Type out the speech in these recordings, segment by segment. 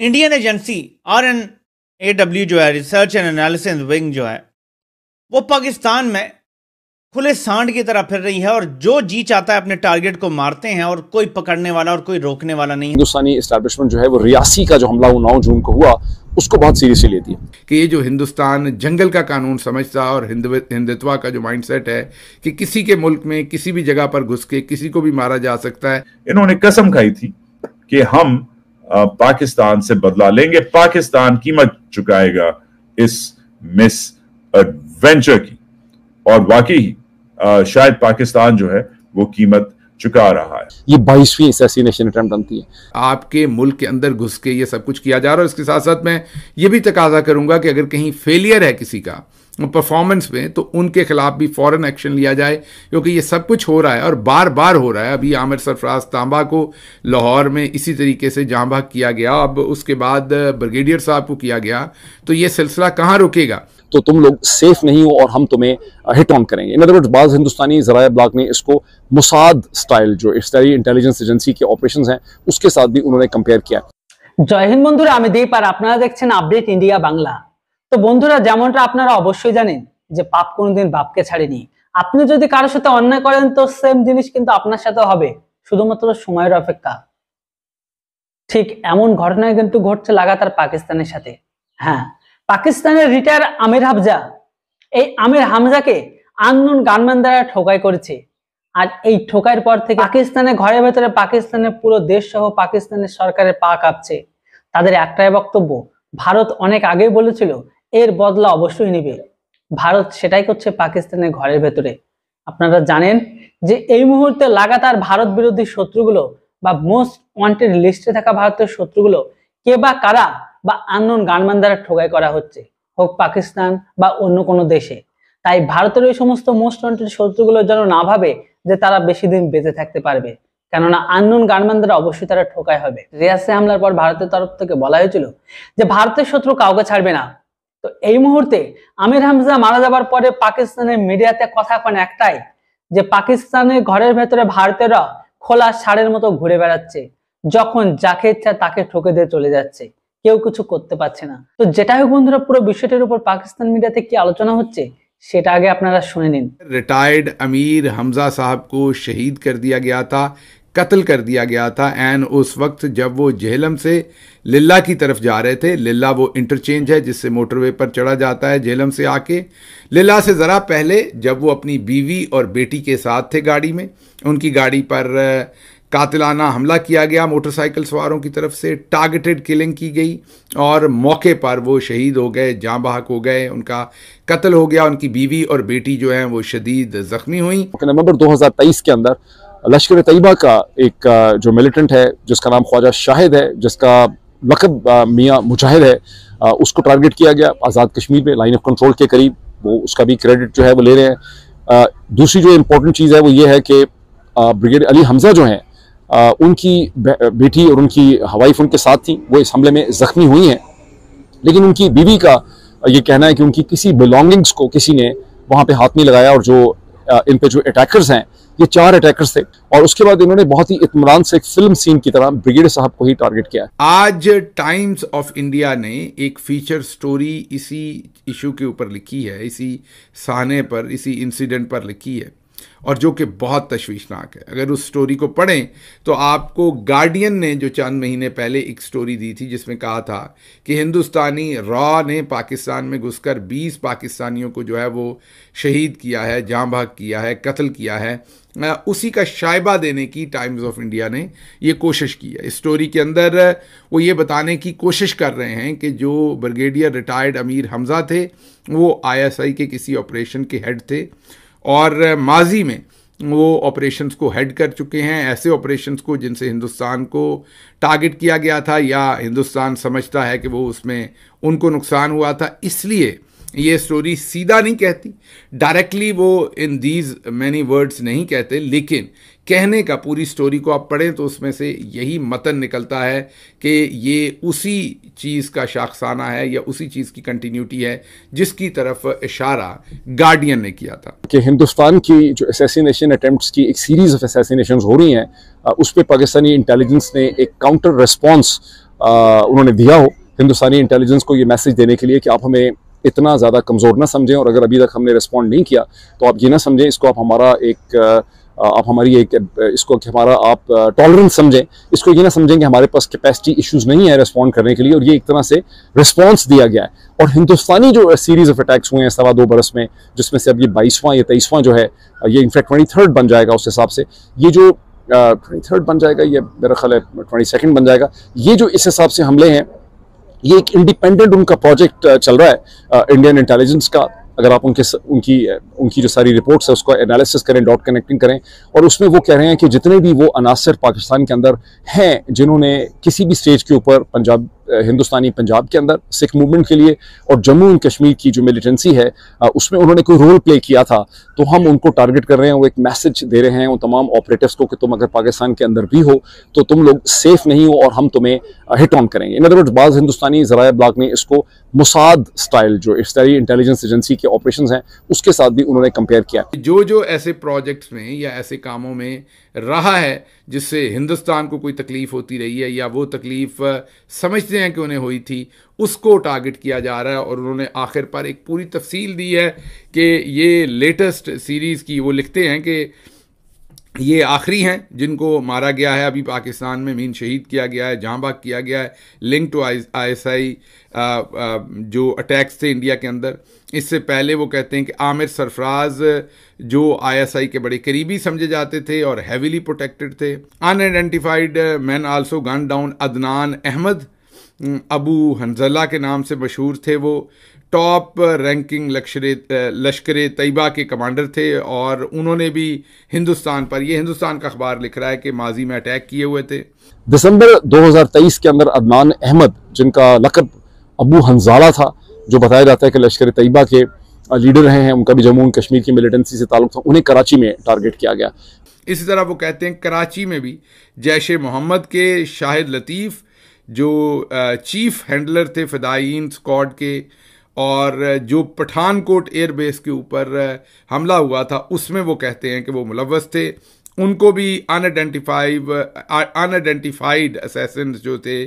Indian agency RNAW जो है, research and analysis wing जो है, वो पाकिस्तान में खुले सांड की तरह फिर रही है और जो जी चाहता है अपने टारगेट को मारते हैं और कोई पकड़ने वाला और कोई रोकने वाला नहीं। हिंदुस्तानी एस्टैब्लिशमेंट जो है वो रियासी का जो हमला 9 जून को हुआ उसको बहुत सीरियसली लेती है कि ये जो हिंदुस्तान जंगल का कानून समझता और हिंदुत्व का जो माइंडसेट है कि किसी के मुल्क में किसी भी जगह पर घुस के किसी को भी मारा जा सकता है। इन्होंने कसम खाई थी कि हम पाकिस्तान से बदला लेंगे, पाकिस्तान कीमत चुकाएगा इस मिस एडवेंचर की, और वाकई शायद पाकिस्तान जो है वो कीमत चुका रहा है। ये 22वीं असैसिनेशन अटेम्प्ट बनती है। आपके मुल्क के अंदर घुस के ये सब कुछ किया जा रहा है। और इसके साथ साथ मैं ये भी तकाजा करूंगा कि अगर कहीं फेलियर है किसी का परफॉर्मेंस में तो उनके खिलाफ भी फौरन एक्शन लिया जाए, क्योंकि ये सब कुछ हो रहा है और बार बार हो रहा है। अभी आमिर सरफराज तांबा को लाहौर में इसी तरीके से जाँ भाग किया गया, अब उसके बाद ब्रिगेडियर साहब को किया गया, तो ये सिलसिला कहाँ रुकेगा? तो तुम लोग सेफ नहीं हो और हम तुम्हें हिट ऑन करेंगे। इन अदर वर्ड्स बाज़ हिंदुस्तानी ज़राए ब्लॉग ने इसको मुसाद स्टाइल जो एक्सटर्नल इंटेलिजेंस एजेंसी के ऑपरेशंस हैं उसके साथ भी उन्होंने कंपेयर किया। জয় হিন্দ বন্ধুরা, আমি দীপ আর আপনারা দেখছেন আপডেট ইন্ডিয়া বাংলা। তো বন্ধুরা, যেমনটা আপনারা অবশ্যই জানেন যে পাপ কোনোদিন বাপকে ছাড়েনি। আপনি যদি কারোর সাথে অন্যায় করেন তো সেম জিনিস কিন্তু আপনার সাথে হবে, শুধুমাত্র সময়ের অপেক্ষা। ঠিক এমন ঘটনায় কিন্তু ঘটছে লাগাতার পাকিস্তানের সাথে। হ্যাঁ, পাকিস্তানের রিটায়ার আমির হামজা, এই আমির হামজাকে আননোন গানম্যান দ্বারা ঠোকাই করেছে। আর এই ঠোকাইয়ের পর থেকে পাকিস্তানের ঘরের ভেতরে পাকিস্তানের পুরো দেশ সহ পাকিস্তানের সরকারের পা কাঁপছে। তাদের একটাই বক্তব্য, ভারত অনেক আগেই বলেছিল এর বদলা অবশ্যই নেবে। ভারত সেটাই করছে পাকিস্তানের ঘরের ভেতরে। আপনারা জানেন যে এই মুহূর্তে লাগাতার ভারত বিরোধী শত্রুগুলো বা মোস্ট ওয়ান্টেড লিস্টে থাকা ভারতের শত্রুগুলো কে বা কারা বা আননোন গানম্যান দ্বারা ঠোকাই করা হচ্ছে, হোক পাকিস্তান বা অন্য কোনো দেশে। তাই ভারতের ওই সমস্ত মোস্ট ওয়ান্টেড শত্রুগুলো যেন না ভাবে যে তারা বেশি দিন বেঁচে থাকতে পারবে, কেননা আননোন গানম্যান দ্বারা অবশ্যই তারা ঠোকাই হবে। রিয়াসে হামলার পর ভারতের তরফ থেকে বলা হয়েছিল যে ভারতের শত্রু কাউকে ছাড়বে না। তো এই মুহূর্তে আমির হামজা মারা যাবার পরে পাকিস্তানের মিডিয়াতে কথা এখন একটাই, যে পাকিস্তানের ঘরের ভেতরে ভারতেরা খোলা ষাঁড়ের মতো ঘুরে বেড়াচ্ছে, যখন যাকে ইচ্ছা তাকে ঠকে দিয়ে চলে যাচ্ছে, কেউ কিছু করতে পারছে না। তো যেটা হোক বন্ধুরা, পুরো বিষয়টির উপর পাকিস্তান মিডিয়াতে কি আলোচনা হচ্ছে সেটা আগে আপনারা শুনে নিন। रिटायर्ड अमीर हमजा साहब को शहीद कर दिया गया था, कत्ल कर दिया गया था एंड उस वक्त जब वो झेलम से लिल्ला की तरफ जा रहे थे। लिल्ला वो इंटरचेंज है जिससे मोटरवे पर चढ़ा जाता है झेलम से आके। लिल्ला से ज़रा पहले जब वो अपनी बीवी और बेटी के साथ थे गाड़ी में, उनकी गाड़ी पर कातिलाना हमला किया गया मोटरसाइकिल सवारों की तरफ से, टारगेटेड किलिंग की गई और मौके पर वो शहीद हो गए, जाँ बहक हो गए, उनका कत्ल हो गया। उनकी बीवी और बेटी जो है वो शदीद ज़ख्मी हुई। नवंबर 2023 के अंदर लश्कर तैयबा का एक जो मिलिटेंट है जिसका नाम ख्वाजा शाहिद है, जिसका लक़ब मियाँ मुजाहिद है, उसको टारगेट किया गया आज़ाद कश्मीर में लाइन ऑफ कंट्रोल के करीब। वो उसका भी क्रेडिट जो है वो ले रहे हैं। दूसरी जो इम्पोर्टेंट चीज़ है वो ये है कि ब्रिगेडियर अली हमजा जो हैं उनकी बेटी और उनकी वाइफ उनके साथ थी, वो इस हमले में ज़ख्मी हुई हैं। लेकिन उनकी बीवी का ये कहना है कि उनकी किसी बिलोंगिंग्स को किसी ने वहाँ पे हाथ नहीं लगाया और जो इन पे जो अटैकर्स हैं ये 4 अटैकर्स थे। और उसके बाद इन्होंने बहुत ही इत्मीनान से एक फिल्म सीन की तरह ब्रिगेडियर साहब को ही टारगेट किया। आज टाइम्स ऑफ इंडिया ने एक फीचर स्टोरी इसी इशू के ऊपर लिखी है, इसी साने पर, इसी इंसिडेंट पर लिखी है, और जो कि बहुत तशवीशनाक है। अगर उस स्टोरी को पढ़ें तो आपको गार्डियन ने जो चंद महीने पहले एक स्टोरी दी थी जिसमें कहा था कि हिंदुस्तानी रॉ ने पाकिस्तान में घुसकर 20 पाकिस्तानियों को जो है वो शहीद किया है, जाँ भाग किया है, कत्ल किया है, उसी का शायबा देने की टाइम्स ऑफ इंडिया ने ये कोशिश की है। इस स्टोरी के अंदर वो ये बताने की कोशिश कर रहे हैं कि जो ब्रिगेडियर रिटायर्ड अमीर हमजा थे वो ISI के किसी ऑपरेशन के हेड थे और माजी में वो ऑपरेशंस को हेड कर चुके हैं, ऐसे ऑपरेशंस को जिनसे हिंदुस्तान को टारगेट किया गया था या हिंदुस्तान समझता है कि वो उसमें उनको नुकसान हुआ था। इसलिए ये स्टोरी सीधा नहीं कहती, डायरेक्टली वो इन दीज मैनी वर्ड्स नहीं कहते, लेकिन कहने का पूरी स्टोरी को आप पढ़ें तो उसमें से यही मतन निकलता है कि ये उसी चीज़ का शाखसाना है या उसी चीज़ की कंटिन्यूटी है जिसकी तरफ इशारा गार्डियन ने किया था कि हिंदुस्तान की जो असैसिनेशन अटेम्प्ट्स की एक सीरीज़ ऑफ असैसिनेशंस हो रही हैं, उस पर पाकिस्तानी इंटेलिजेंस ने एक काउंटर रिस्पॉन्स उन्होंने दिया हो हिंदुस्तानी इंटेलिजेंस को ये मैसेज देने के लिए कि आप हमें इतना ज़्यादा कमज़ोर ना समझें, और अगर अभी तक हमने रिस्पॉन्ड नहीं किया तो आप ये ना समझें इसको आप हमारा एक आप हमारी एक इसको कि हमारा आप टॉलरेंस समझें, इसको ये ना समझें कि हमारे पास कैपेसिटी इश्यूज नहीं है रिस्पॉन्ड करने के लिए। और ये एक तरह से रिस्पॉन्स दिया गया है। और हिंदुस्तानी जो सीरीज ऑफ अटैक्स हुए हैं 2.25 बरस में, जिसमें से अब ये 22वां या 23वां जो है, ये इनफैक्ट 23rd बन जाएगा उस हिसाब से, ये जो 23rd बन जाएगा, ये मेरा ख्याल है 22nd बन जाएगा, ये जो इस हिसाब से हमले हैं, ये एक इंडिपेंडेंट उनका प्रोजेक्ट चल रहा है इंडियन इंटेलिजेंस का। अगर आप उनकी जो सारी रिपोर्ट्स है उसको एनालिसिस करें, डॉट कनेक्टिंग करें, और उसमें वो कह रहे हैं कि जितने भी वो अनासर पाकिस्तान के अंदर हैं जिन्होंने किसी भी स्टेज के ऊपर हिंदुस्तानी पंजाब के अंदर सिख मूवमेंट के लिए और जम्मू एंड कश्मीर की जो मिलिटेंसी है उसमें उन्होंने कोई रोल प्ले किया था, तो हम उनको टारगेट कर रहे हैं। वो एक मैसेज दे रहे हैं उन तमाम ऑपरेटिव्स को कि तुम अगर पाकिस्तान के अंदर भी हो तो तुम लोग सेफ नहीं हो और हम तुम्हें हिट ऑन करेंगे। इन अदर वर्ड्स, बाज़ हिंदुस्तानी ज़राया ब्लॉग ने इसको मुसाद स्टाइल जो इफ्तारी इंटेलिजेंस एजेंसी के ऑपरेशंस हैं उसके साथ भी उन्होंने कंपेयर किया। जो ऐसे प्रोजेक्ट्स में या ऐसे कामों में रहा है जिससे हिंदुस्तान को कोई तकलीफ होती रही है या वो तकलीफ समझते हैं कि उन्हें हुई थी, उसको टारगेट किया जा रहा है। और उन्होंने आखिर पर एक पूरी तफसील दी है कि ये लेटेस्ट सीरीज़ की, वो लिखते हैं कि ये आखिरी हैं जिनको मारा गया है अभी पाकिस्तान में, मीन शहीद किया गया है, जहाँ भाग किया गया है, लिंक टू ISI जो अटैक्स थे इंडिया के अंदर। इससे पहले वो कहते हैं कि आमिर सरफराज जो ISI के बड़े करीबी समझे जाते थे और हैवीली प्रोटेक्टेड थे। Unidentified man also gun down Adnan Ahmad, Abu Hanzala के नाम से मशहूर थे। वो टॉप रैंकिंग लश्कर तैयबा के कमांडर थे और उन्होंने भी हिंदुस्तान पर, ये हिंदुस्तान का अखबार लिख रहा है कि माजी में अटैक किए हुए थे। दिसंबर 2023 के अंदर अदनान अहमद, जिनका लक़ब अबू हंजाला था, जो बताया जाता है कि लश्कर तैयबा के लीडर रहे हैं, उनका भी जम्मू एंड कश्मीर की मिलिटेंसी से ताल्लुक था, उन्हें कराची में टारगेट किया गया। इसी तरह वो कहते हैं कराची में भी जैश मोहम्मद के शाहिद लतीफ़ जो चीफ हैंडलर थे फ़िदायीन स्क्वाड के, और जो पठानकोट एयरबेस के ऊपर हमला हुआ था उसमें वो कहते हैं कि वो मुलव्वस थे। उनको भी अनआइडेंटिफाइड असैसिन्स जो थे,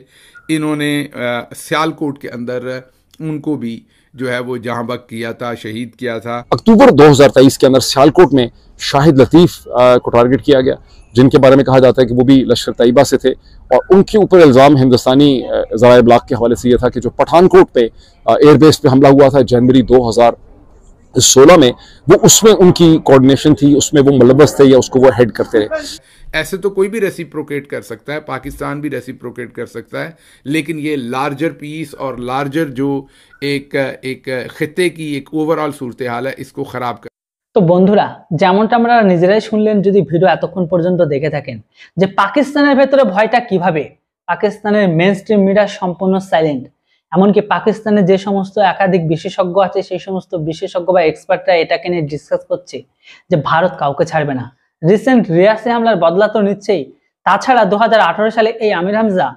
इन्होंने सियालकोट के अंदर उनको भी जो है वो जहां बग किया था, शहीद किया था। अक्टूबर 2023 के अंदर सियालकोट में शाहिद लतीफ़ को टारगेट किया गया, जिनके बारे में कहा जाता है कि वो भी लश्कर तैयबा से थे, और उनके ऊपर इल्ज़ाम हिंदुस्तानी ज़राए ब्लॉग के हवाले से ये था कि जो पठानकोट पे एयरबेस पे हमला हुआ था जनवरी 2016 में, वो उसमें उनकी कोऑर्डिनेशन थी, उसमें वो मुलव्वस थे या उसको वो हेड करते रहे। ऐसे तो कोई भी रेसिप्रोकेट कर सकता है, पाकिस्तान भी रेसिप्रोकेट कर सकता है, लेकिन ये लार्जर पीस और लार्जर जो एक खित्ते की एक ओवरऑल सूरत हाल है, इसको ख़राब कर। তো বন্ধুরা, যেমনটা আপনারা নিজেরাই শুনলেন, যদি ভিডিও এতক্ষণ পর্যন্ত দেখে থাকেন যে পাকিস্তানের ভেতরে ভয়টা কিভাবে, পাকিস্তানের মেইনস্ট্রিম মিডিয়া সম্পূর্ণ সাইলেন্ট, এমনকি পাকিস্তানে যে সমস্ত একাধিক বিশেষজ্ঞ আছে সেই সমস্ত বিশেষজ্ঞ বা এক্সপার্টরা এটাকে নিয়ে ডিসকাস করছে যে ভারত কাউকে ছাড়বে না। রিসেন্ট রিয়াসি হামলার বদলা তো নিচ্ছেই, তাছাড়া 2018 সালে এই আমির হামজা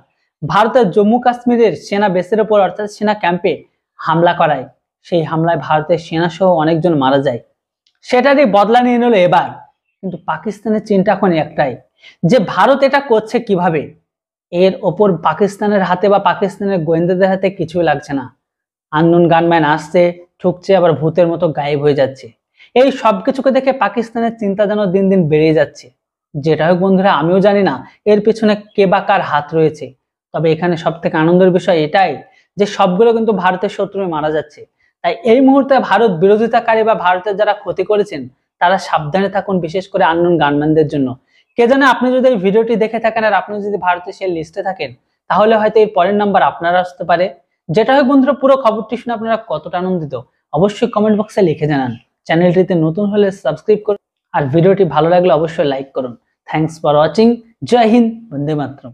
ভারতের জম্মু কাশ্মীরের সেনা বেসের উপর অর্থাৎ সেনা ক্যাম্পে হামলা করায়, সেই হামলায় ভারতের সেনা সহ অনেকজন মারা যায়, সেটারই বদলা নিয়ে নিল এবার। কিন্তু পাকিস্তানের চিন্তা এখন একটাই যে ভারত এটা করছে কিভাবে, এর ওপর পাকিস্তানের হাতে বা পাকিস্তানের গোয়েন্দাদের হাতে কিছুই লাগছে না। আননোন গানম্যান আসছে, ঠুকছে, আবার ভূতের মতো গায়েব হয়ে যাচ্ছে। এই সবকিছুকে দেখে পাকিস্তানের চিন্তা যেন দিন দিন বেড়ে যাচ্ছে। যেটা হোক বন্ধুরা, আমিও জানি না এর পিছনে কে বা কার হাত রয়েছে, তবে এখানে সব থেকে আনন্দের বিষয় এটাই যে সবগুলো কিন্তু ভারতের শত্রু মারা যাচ্ছে। তাই এই মুহূর্তে ভারত বিরোধিতাকারী বা ভারতের যারা ক্ষতি করেছেন তারা সাবধানে থাকুন, বিশেষ করে আননোন গানম্যানদের জন্য। কে জানে আপনি যদি এই ভিডিওটি দেখে থাকেন আর আপনি যদি ভারতের সেই লিস্টে থাকেন, তাহলে হয়তো এর পরের নাম্বার আপনারা আসতে পারে। যেটা হোক বন্ধুরা, পুরো খবরটি শুনে আপনারা কতটা আনন্দিত অবশ্যই কমেন্ট বক্সে লিখে জানান। চ্যানেলটিতে নতুন হলে সাবস্ক্রাইব করুন আর ভিডিওটি ভালো লাগলে অবশ্যই লাইক করুন। Thanks for watching. জয় হিন্দ, বন্দে মাতরম।